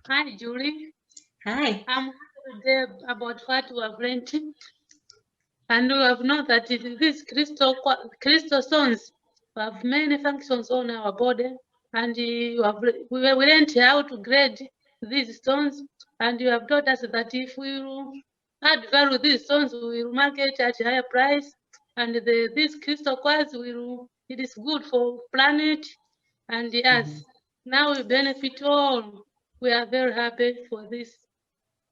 Hi, Julie. Hi. I'm today about what we have learned. And we have known that these crystal stones have many functions on our body. And we learned how to grade these stones. And you have taught us that if we will add value to these stones, we will market at a higher price. And these crystal quartz it is good for planet and the earth. Now we benefit all. We are very happy for this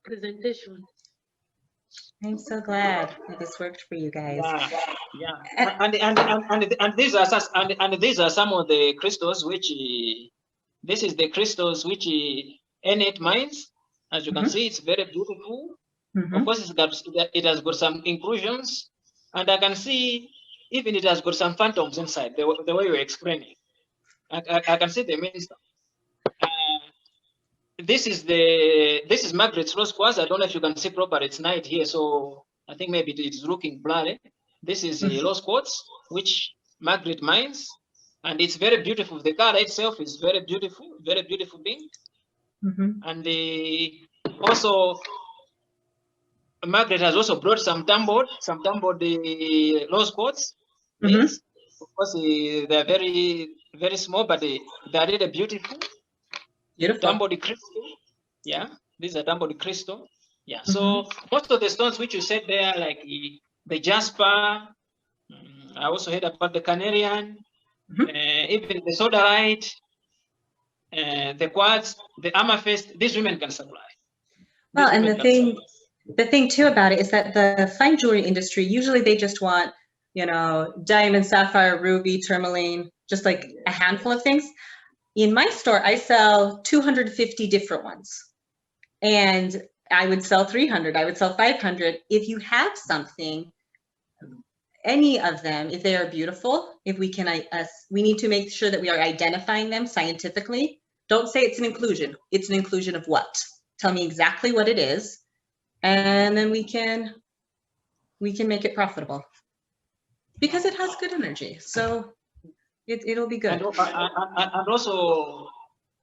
presentation. I'm so glad that this worked for you guys. Yeah. And these are some of the crystals which this is the crystals which N8 mines. As you can see, it's very beautiful. Of course, it has got some inclusions, and I can see even it has got some phantoms inside. The way you're explaining, I can see the main stuff. This is Margaret's rose quartz. I don't know if you can see properly. It's night here, so I think maybe it's looking blurry. This is the rose quartz, which Margaret mines, and it's very beautiful. The color itself is very beautiful thing. And also Margaret has also brought some tumbled the rose quartz. Of course, they are very small, but they are really beautiful. Tumbled crystal. Yeah, these are tumbled crystal. Yeah, so most of the stones which you said there, like the jasper, I also heard about the carnelian, even the sodalite, the quartz, the amethyst. These women can supply. Well, and the thing too about it is that the fine jewelry industry, usually they just want, you know, diamond, sapphire, ruby, tourmaline, just like a handful of things. In my store, I sell 250 different ones, and I would sell 300, I would sell 500. If you have something, any of them, if they are beautiful, if we can, we need to make sure that we are identifying them scientifically. Don't say it's an inclusion. It's an inclusion of what? Tell me exactly what it is, and then we can make it profitable because it has good energy. So it'll be good. And also,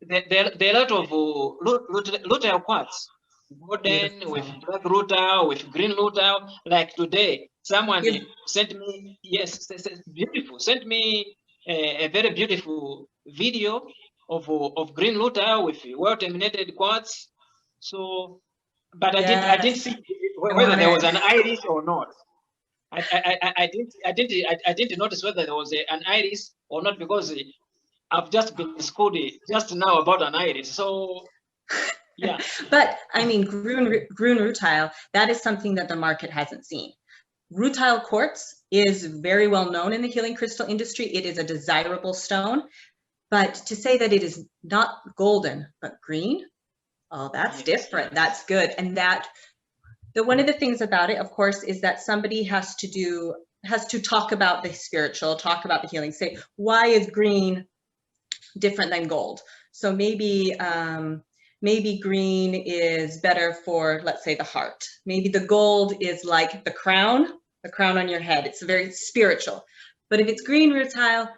there are a lot of rutile quartz, golden with black rutile, with green rutile. Like today, someone sent me, beautiful, sent me a very beautiful video of green rutile with well-terminated quartz. So, but I didn't see whether there was an iris or not. I didn't notice whether there was an iris or not, because I've just been schooled just now about an iris. So yeah. But I mean, green rutile, that is something that the market hasn't seen. Rutile quartz is very well known in the healing crystal industry. It is a desirable stone, but to say that it is not golden but green, oh, that's different. That's good. And one of the things about it, of course, is that somebody has to talk about the spiritual, talk about the healing, say, why is green different than gold? So maybe green is better for, let's say, the heart. Maybe the gold is like the crown on your head. It's very spiritual. But if it's green rutile,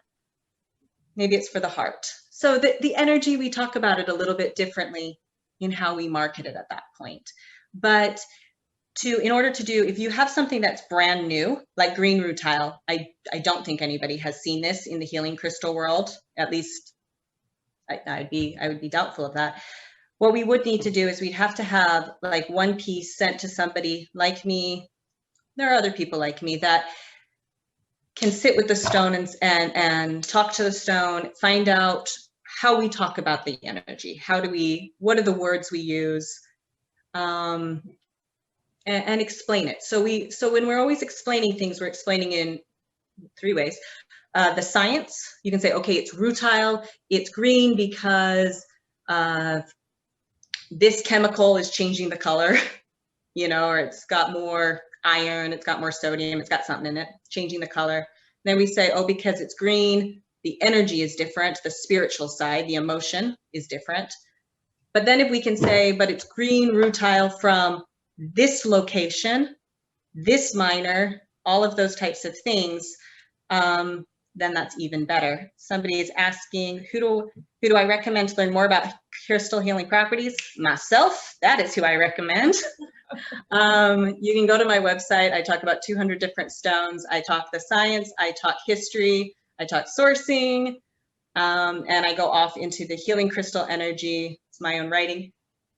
maybe it's for the heart. So the energy, we talk about it a little bit differently in how we market it at that point. But in order to do, if you have something that's brand new, like green rutile, I don't think anybody has seen this in the healing crystal world. At least I would be doubtful of that. What we would need to do is we'd have to have like one piece sent to somebody like me. There are other people like me that can sit with the stone and talk to the stone, find out how we talk about the energy. What are the words we use? And explain it. So when we're always explaining things, we're explaining in 3 ways. the science. You can say, okay, it's rutile, it's green because this chemical is changing the color, you know, or it's got more iron, it's got more sodium, it's got something in it, changing the color. Then we say, oh, because it's green, the energy is different, the spiritual side, the emotion is different. But then if we can say, but it's green rutile from this location, this miner, all of those types of things, then that's even better. Somebody is asking, who do I recommend to learn more about crystal healing properties? Myself, that is who I recommend. You can go to my website. I talk about 200 different stones. I talk the science, I talk history, I talk sourcing, and I go off into the healing crystal energy. It's my own writing.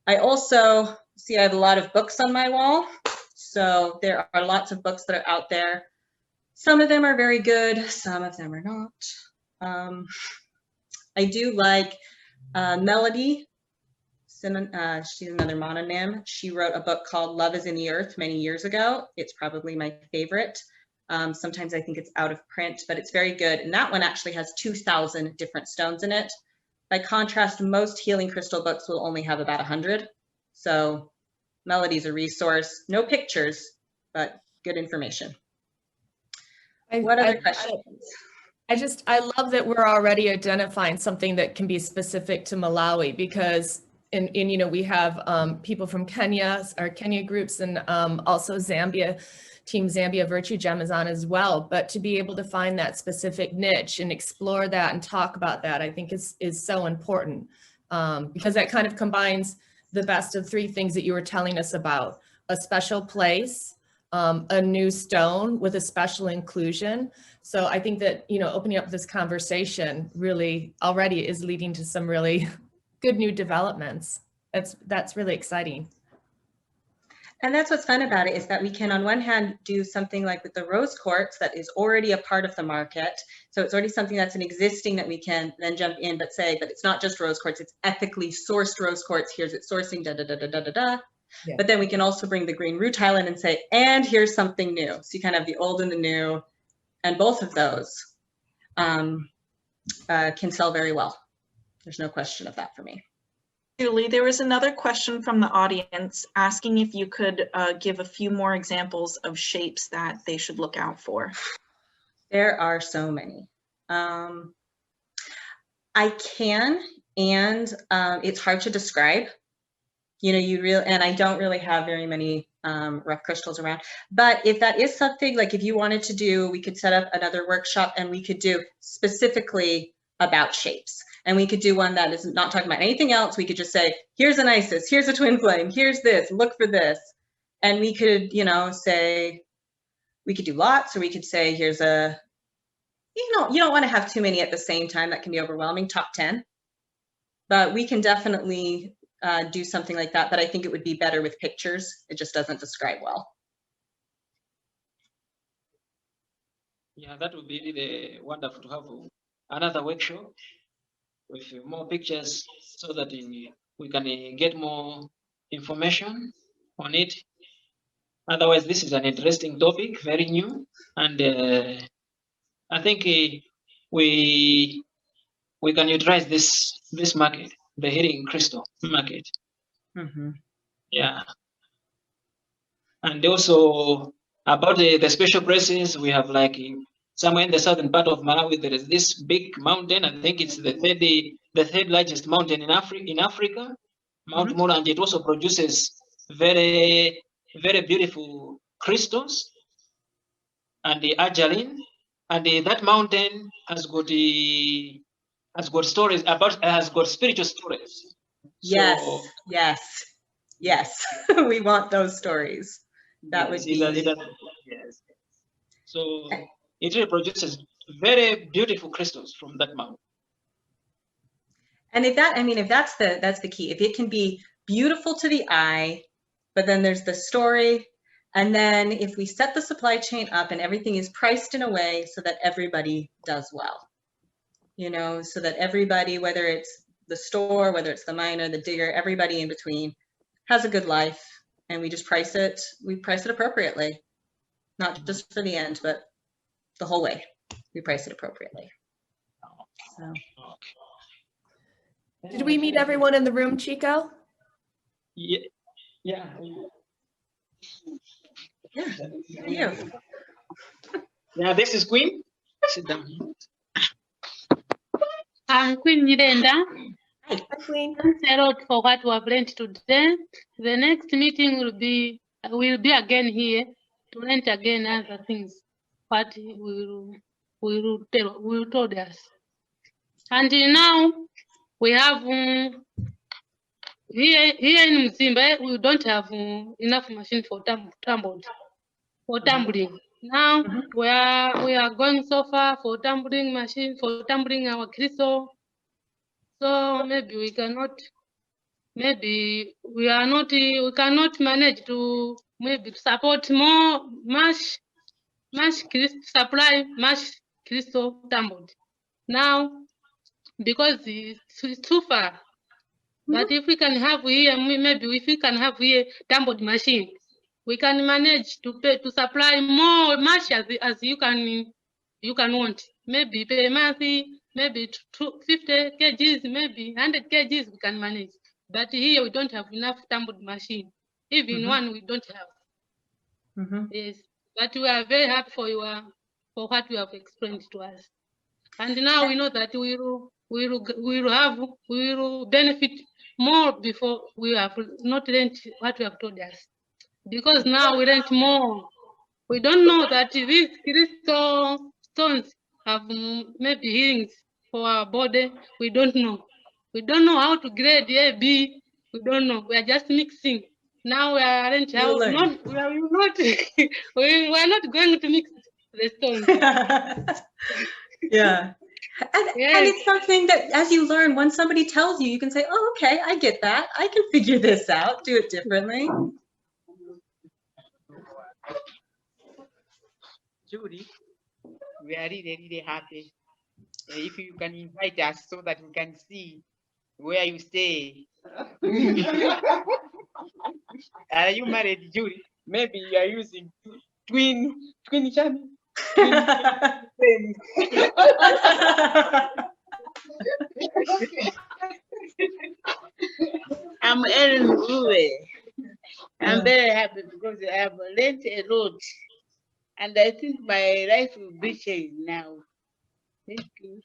I also, see, I have a lot of books on my wall. So there are lots of books that are out there. Some of them are very good, some of them are not. I do like Melody, she's another mononym. She wrote a book called Love is in the Earth many years ago. It's probably my favorite. Sometimes I think it's out of print, but it's very good. And that one actually has 2,000 different stones in it. By contrast, most healing crystal books will only have about 100. So Melody's a resource, no pictures, but good information. What other questions? I love that we're already identifying something that can be specific to Malawi, because you know, we have people from Kenya, our Kenya groups, and also Zambia, Team Zambia Virtue Gem is on as well. But to be able to find that specific niche and explore that and talk about that, I think is so important, because that kind of combines the best of three things that you were telling us about: a special place, a new stone with a special inclusion. So I think that, you know, opening up this conversation really already is leading to some really good new developments. That's really exciting. And that's what's fun about it, is that we can, on one hand, do something like with the rose quartz that is already a part of the market. So it's already something that's an existing that we can then jump in, but say, but it's not just rose quartz, it's ethically sourced rose quartz. Here's its sourcing, da da da da da da da. Yeah. But then we can also bring the green rutile in and say, and here's something new. So you kind of have the old and the new, and both of those can sell very well. There's no question of that for me. Julie, there was another question from the audience asking if you could give a few more examples of shapes that they should look out for. There are so many. I can, and it's hard to describe. You know, and I don't really have very many rough crystals around. But if that is something, like if you wanted to do, we could set up another workshop and we could do specifically about shapes. And we could do one that is not talking about anything else. We could just say, here's an Isis, here's a twin flame, here's this, look for this. And we could, you know, say, we could do lots, or we could say, here's a, you know, you don't want to have too many at the same time. That can be overwhelming, top 10. But we can definitely do something like that. But I think it would be better with pictures. It just doesn't describe well. Yeah, that would be really wonderful to have another workshop with more pictures, so that we can get more information on it. Otherwise, this is an interesting topic, very new, and I think we can utilize this market, the healing crystal market. Mm-hmm. Yeah, and also about the special places, we have like somewhere in the southern part of Malawi, there is this big mountain. I think it's the third largest mountain in Africa, Mount Mura, and it also produces very, very beautiful crystals and the argiline. And that mountain has got stories about, has got spiritual stories. Yes, so, yes. We want those stories. That would be. Yes. So it really produces very beautiful crystals from that mountain. And if that's the key. If it can be beautiful to the eye, but then there's the story, and then if we set the supply chain up and everything is priced in a way so that everybody does well, you know, so that everybody, whether it's the store, whether it's the miner, the digger, everybody in between has a good life, and we just price it appropriately, not just for the end, but the whole way. we price it appropriately. So. Did we meet everyone in the room, Chico? Yeah. Yeah. Yeah, you. Yeah, this is Queen. Sit down. I'm Queen Nyirenda. Hi, Queen. Thanks a lot for what we have learned today. The next meeting will be again here to learn again other things what will told us. And now we have here in Mzimba we don't have enough machine for tumbling. Now we are going so far for tumbling machine for tumbling our crystal. So maybe we cannot. Maybe we cannot manage to maybe support more mash supply mash crystal tumbled now because it's too far. But if we can have here, maybe if we can have here tumbled machine, we can manage to supply more mash as you can want. Maybe per month, maybe 50 kgs, maybe 100 kgs we can manage. But here we don't have enough tumbled machine. Even one we don't have. Yes, but we are very happy for what you have explained to us. And now we know that we will benefit more before we have not learned what you have told us. Because now we learned more. We don't know that these crystal stones have maybe healings for our body. We don't know. We don't know how to grade A, B. We don't know. We are just mixing. Now we are learning how we are not going to mix the stones. Yeah. And it's something that as you learn, when somebody tells you, you can say, oh, okay, I get that. I can figure this out, do it differently. Judy, we are really, really happy. If you can invite us so that we can see where you stay. Are you married, Judy? Maybe you are using twin channel. I'm Ellen Uwe. I'm very happy because I have learned a lot. And I think my life will be changed now. Thank you.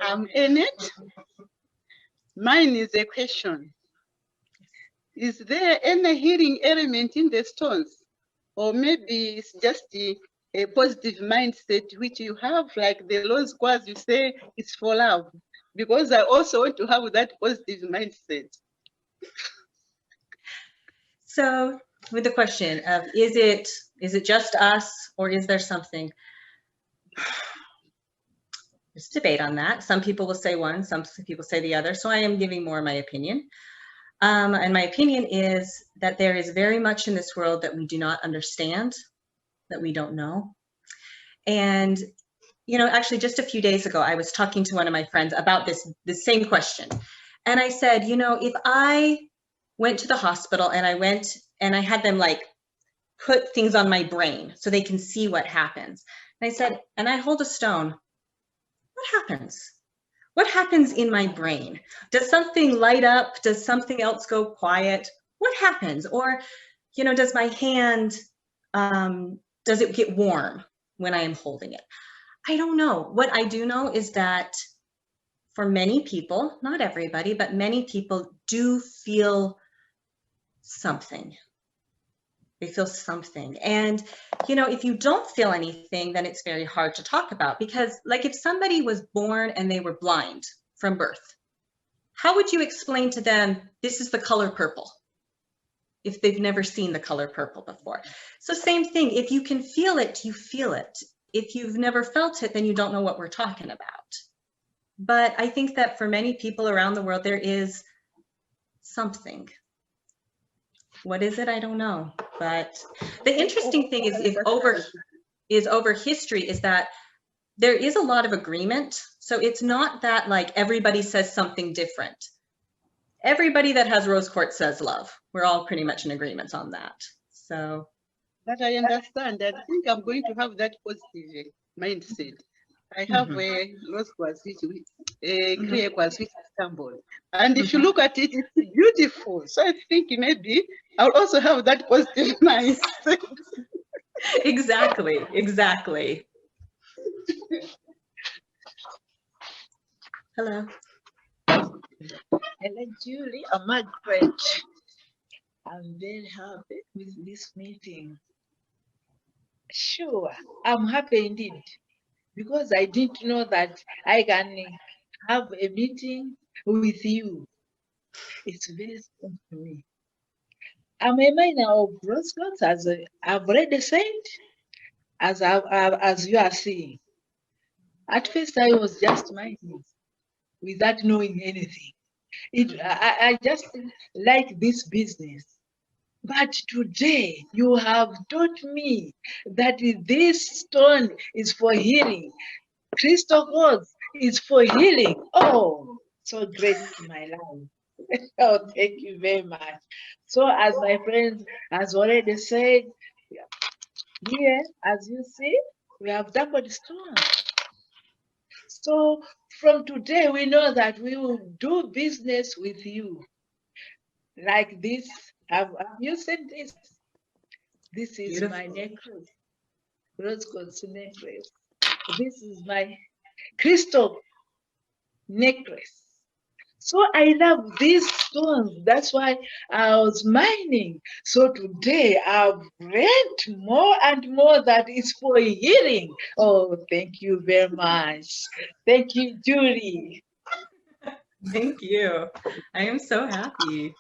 I'm in it. Mine is a question. Is there any healing element in the stones? Or maybe it's just a positive mindset which you have, like the Rose Quartz, you say it's for love. Because I also want to have that positive mindset. So with the question of, is it just us or is there something? There's debate on that. Some people will say one, some people say the other. So I am giving more my opinion. And my opinion is that there is very much in this world that we do not understand, that we don't know. And, you know, actually just a few days ago, I was talking to one of my friends about this same question. And I said, you know, if I went to the hospital and I had them like put things on my brain so they can see what happens. And I said, and I hold a stone, what happens? What happens in my brain? Does something light up? Does something else go quiet? What happens? Or, you know, does my hand, does it get warm when I am holding it? I don't know. What I do know is that for many people, not everybody, but many people do feel something. They feel something. And, you know, if you don't feel anything, then it's very hard to talk about, because like if somebody was born and they were blind from birth, how would you explain to them, this is the color purple, if they've never seen the color purple before? So same thing, if you can feel it, you feel it. If you've never felt it, then you don't know what we're talking about. But I think that for many people around the world, there is something. What is it? I don't know. But the interesting thing is over history is that there is a lot of agreement. So it's not that like everybody says something different. everybody that has rose quartz says love. We're all pretty much in agreement on that. So That I understand. I think I'm going to have that positive mindset. I have a rose quartz, a clear quartz which is stumbled. And if you look at it, it's beautiful. So I think maybe I'll also have that positive mindset. exactly, exactly. Hello. Hello, Julie. I'm Margaret. I'm very happy with this meeting. Sure, I'm happy indeed because I didn't know that I can have a meeting with you. It's very special to me. I'm a miner of rose quartz, as I've already said, as you are seeing. At first, I was just mining without knowing anything. I just like this business. But today you have taught me that this stone is for healing. Crystal quartz is for healing. Oh, so great in my life. Oh, thank you very much. So as my friend has already said, here, as you see, we have doubled stone. So from today, we know that we will do business with you. Like this, have you seen this? This is Beautiful. my necklace, rose quartz necklace. This is my crystal necklace. So I love these stones. That's why I was mining. So today I've read more and more that it's for healing. Oh, thank you very much. Thank you, Julie. Thank you. I am so happy.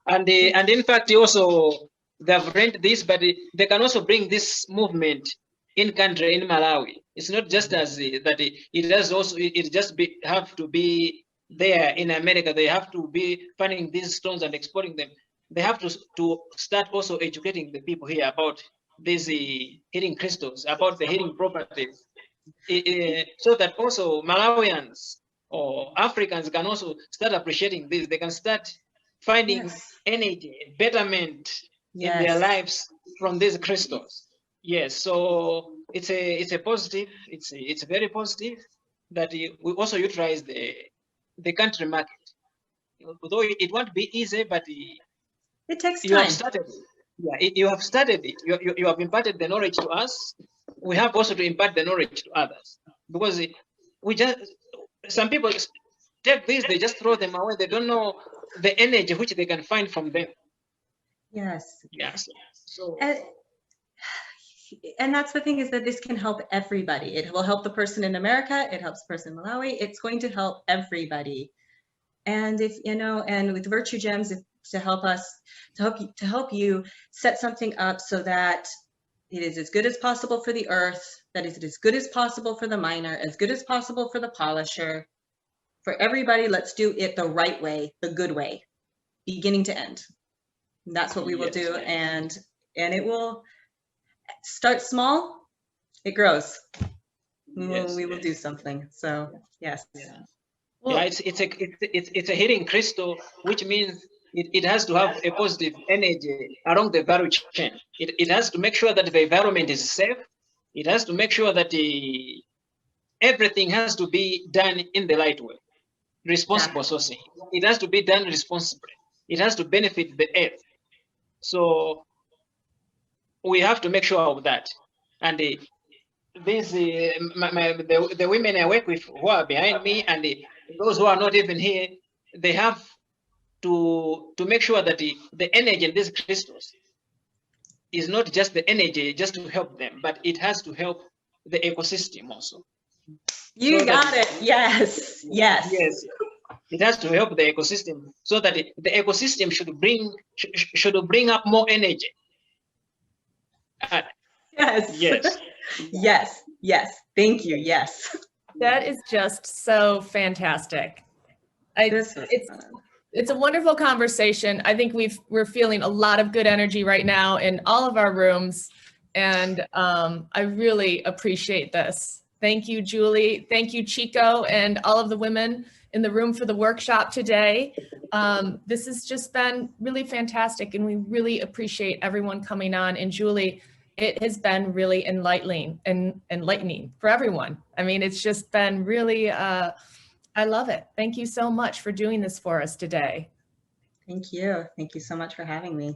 And in fact, also they've rent this, but they can also bring this movement in country in Malawi. It's not just as that it does also it just have to be there in America. They have to be finding these stones and exporting them. They have to start also educating the people here about these healing crystals, about the healing properties, so that also Malawians or Africans can also start appreciating this. They can start finding energy, betterment in their lives from these crystals. Yes, so it's a positive. It's very positive that we also utilize the country market. Although it won't be easy, but it takes you have time. started. Yeah, you have started it. You have imparted the knowledge to us. We have also to impart the knowledge to others, because we just some people take this, they just throw them away. They don't know the energy which they can find from them. Yes. Yes. So and that's the thing, is that this can help everybody. It will help the person in America. It helps the person in Malawi. It's going to help everybody. And if you know, and with Virtue Gems, to help us, to help you set something up so that it is as good as possible for the earth, that is as good as possible for the miner, as good as possible for the polisher, for everybody. Let's do it the right way, the good way, beginning to end. And that's what we will do. And it will start small, it grows. We will do something. So yes. Well, yeah, it's a healing crystal, which means it has to have a positive energy along the value chain. It has to make sure that the environment is safe. It has to make sure that everything has to be done in the right way, responsible sourcing. It has to be done responsibly. It has to benefit the earth. So we have to make sure of that. And the women I work with who are behind me, and those who are not even here, they have to make sure that the energy in these crystals is not just the energy just to help them, but it has to help the ecosystem also. You got it. Yes. Yes. Yes. It has to help the ecosystem, so that the ecosystem should bring up more energy. Yes. Yes. Yes. Yes. Thank you. Yes. That is just so fantastic. It's a wonderful conversation. I think we're feeling a lot of good energy right now in all of our rooms, and I really appreciate this. Thank you, Julie. Thank you, Chico, and all of the women in the room for the workshop today. This has just been really fantastic, and we really appreciate everyone coming on. And Julie, it has been really enlightening for everyone. I mean, it's just been really, I love it. Thank you so much for doing this for us today. Thank you. Thank you so much for having me.